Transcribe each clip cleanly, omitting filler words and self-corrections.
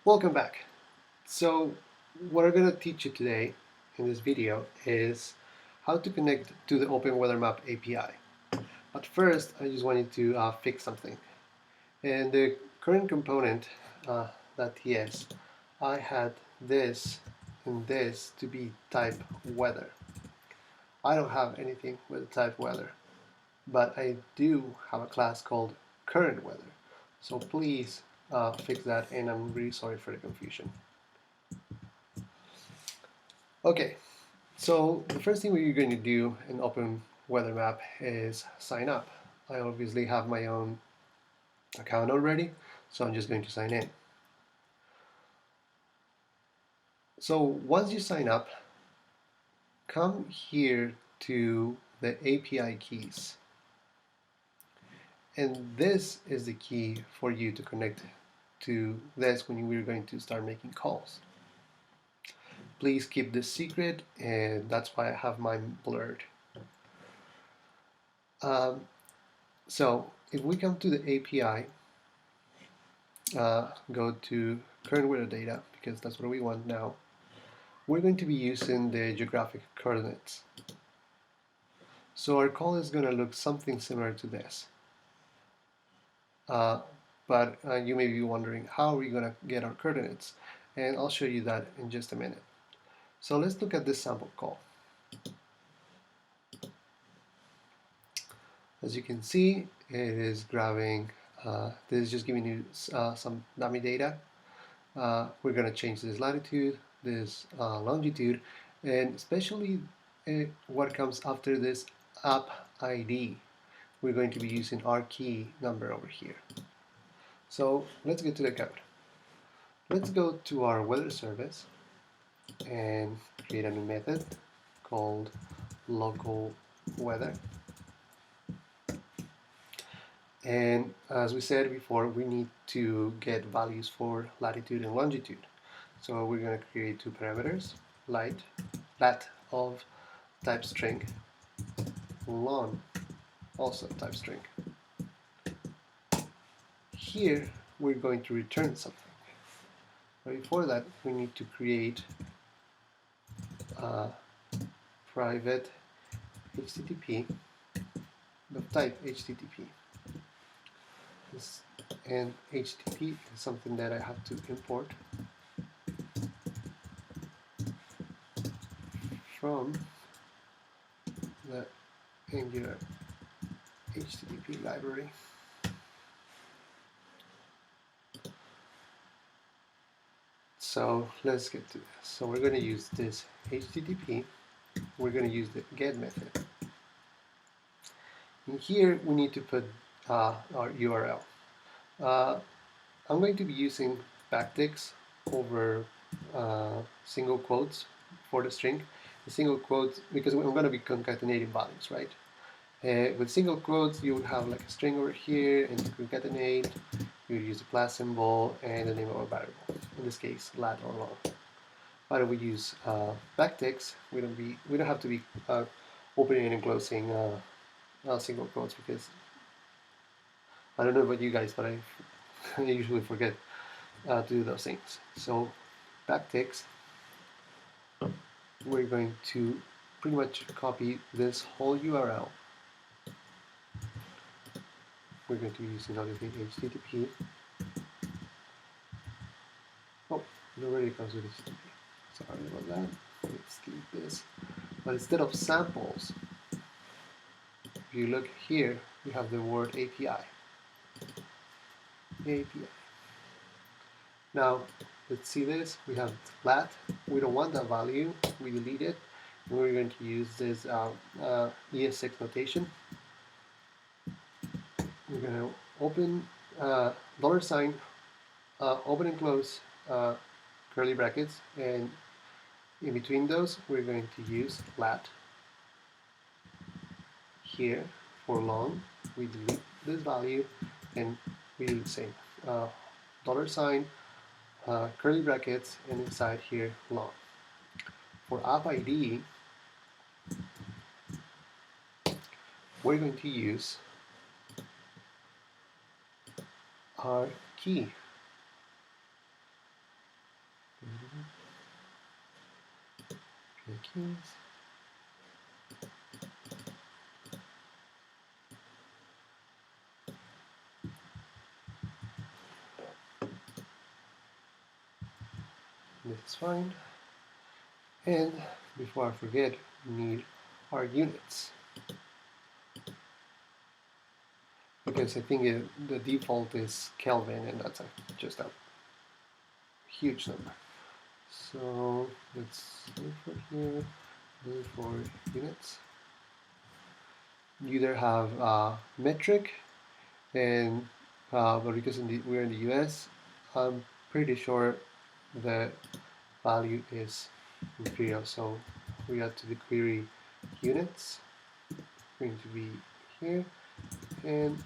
Welcome back. So what I'm going to teach you today in this video is how to connect to the Open Weather Map API. But first, I just wanted to fix something. In the current component, .ts, I had this and this to be type weather. I don't have anything with type weather, but I do have a class called current weather. So please fix that, and I'm really sorry for the confusion. Okay, so the first thing we're going to do in Open Weather Map is sign up. I obviously have my own account already, so I'm just going to sign in. So once you sign up, come here to the API keys. And this is the key for you to connect to this when we're going to start making calls. Please keep this secret, and that's why I have mine blurred. So if we come to the API, go to current weather data, because that's what we want now. We're going to be using the geographic coordinates. So our call is going to look something similar to this. But you may be wondering, how are we going to get our coordinates? And I'll show you that in just a minute. So let's look at this sample call. As you can see, it is grabbing, this is just giving you some dummy data. We're going to change this latitude, this longitude, and especially what comes after this app ID. We're going to be using our key number over here. So let's get to the code. Let's go to our weather service and create a new method called local weather. And as we said before, we need to get values for latitude and longitude. So we're going to create two parameters, lat of type string, long also type string. Here we're going to return something. But before that, we need to create a private HTTP of type HTTP. And HTTP is something that I have to import from the Angular HTTP library. So let's get to this. So we're going to use this HTTP. We're going to use the get method. And here we need to put our URL. I'm going to be using backticks over single quotes for the string. The single quotes, because I'm going to be concatenating values, right? With single quotes, you would have like a string over here, and to concatenate, you would use the plus symbol and the name of a variable. In this case, lat or long. But if we use backticks, we don't have to be opening and closing single quotes, because I don't know about you guys, but I usually forget to do those things. So backticks, we're going to pretty much copy this whole URL. We're going to be using obviously HTTP. Oh, it already comes with HTTP. Sorry about that. Let's delete this. But instead of samples, if you look here, we have the word API. API. Now, let's see this. We have lat. We don't want that value. We delete it. We're going to use this ES6 notation. We're going to open $, open and close curly brackets, and in between those, we're going to use lat. Here, for long, we delete this value, and we do the same. $, curly brackets, and inside here, long. For app ID, we're going to use our key. keys. This is fine. And before I forget, we need our units. Because I think the default is Kelvin, and that's just a huge number. So let's look for here, look for units. You either have metric, and but because we're in the US, I'm pretty sure the value is imperial. So we have to the query units, going to be here, and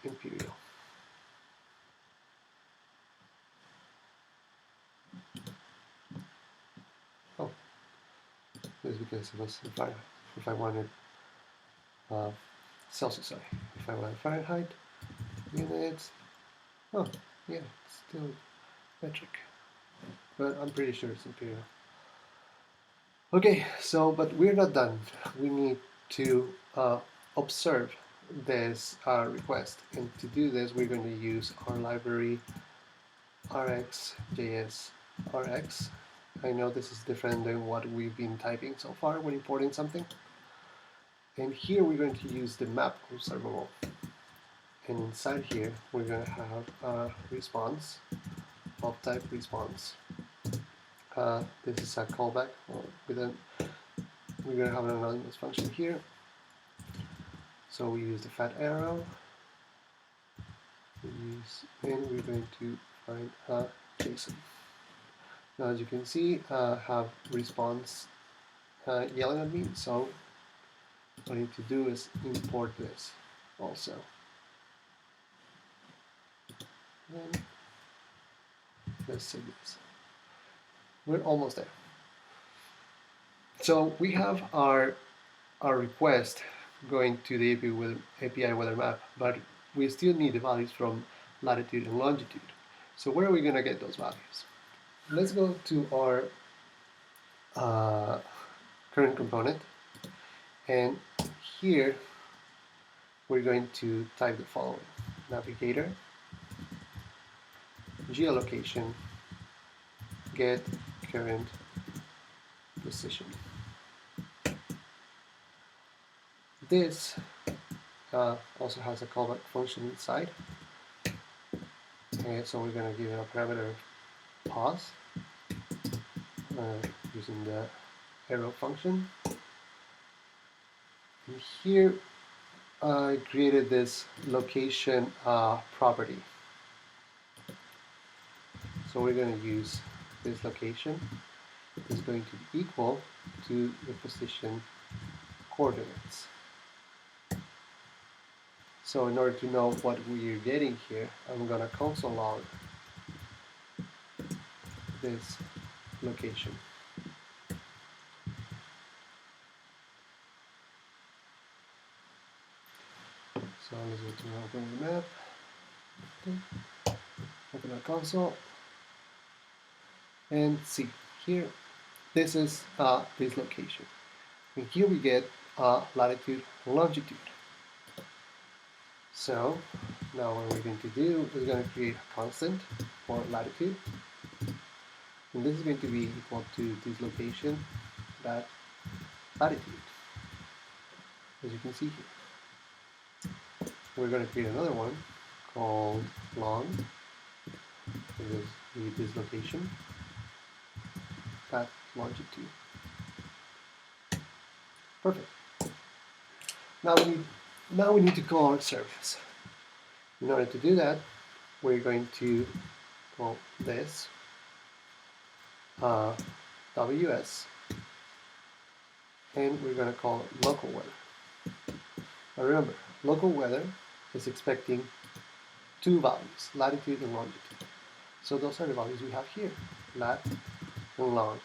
imperial. Oh, this is because it was if I wanted Celsius, sorry. If I wanted Fahrenheit, units, oh yeah, it's still metric, but I'm pretty sure it's imperial. Okay, so but we're not done. We need to observe this request, and to do this, we're going to use our library rxjs rx. I know this is different than what we've been typing so far when importing something. And here we're going to use the map observable. And inside here, we're going to have a response, of type response. This is a callback. We're going to have an anonymous function here. So we use the fat arrow. And we're going to find a JSON. Now, as you can see, have response yelling at me. So what I need to do is import this also. And let's save this. We're almost there. So we have our request going to the API weather map, but we still need the values from latitude and longitude. So where are we going to get those values? Let's go to our current component, and here we're going to type the following: navigator, geolocation, get current position. This also has a callback function inside, and so we're going to give it a parameter pause using the arrow function. And here I created this location property. So we're going to use this location is going to be equal to the position coordinates. So in order to know what we're getting here, I'm going to console log this location. So let's go to open the map, open our console, and see here, this is this location. And here we get latitude and longitude. So now what we're going to do is going to create a constant for latitude. And this is going to be equal to this location, that latitude, as you can see here. We're going to create another one called long, this location, that longitude. Perfect. Now we need to call our service. In order to do that, we're going to call this WS, and we're going to call it local weather. Now remember, local weather is expecting two values, latitude and longitude. So those are the values we have here, lat and long.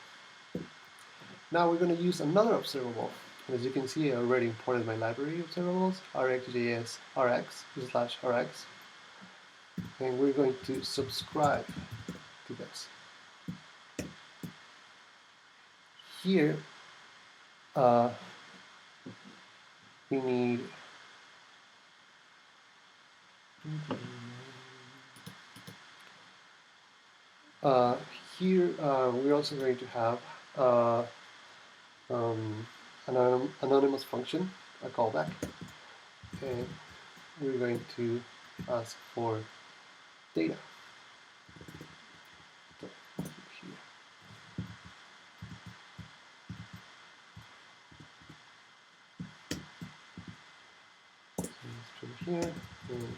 Now we're going to use another observable. As you can see, I already imported my library observables, rxjs rx/rx, and we're going to subscribe to this. here uh, we need uh, here we're also going to have uh, an anonymous function, a callback, and we're going to ask for data. So here. So let's put here and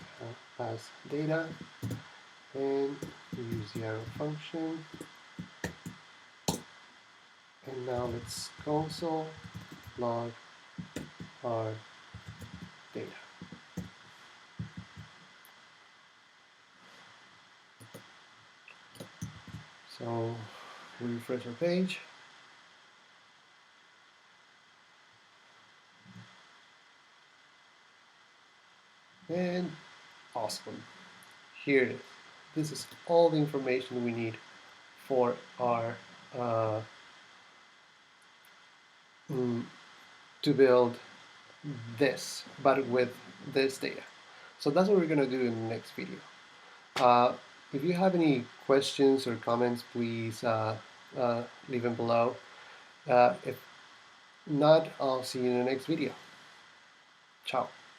pass data, and we use the arrow function. And now let's console log our data. So we refresh our page. And awesome. Here it is. This is all the information we need for our to build this, but with this data. So that's what we're going to do in the next video. If you have any questions or comments, please leave them below. If not, I'll see you in the next video. Ciao.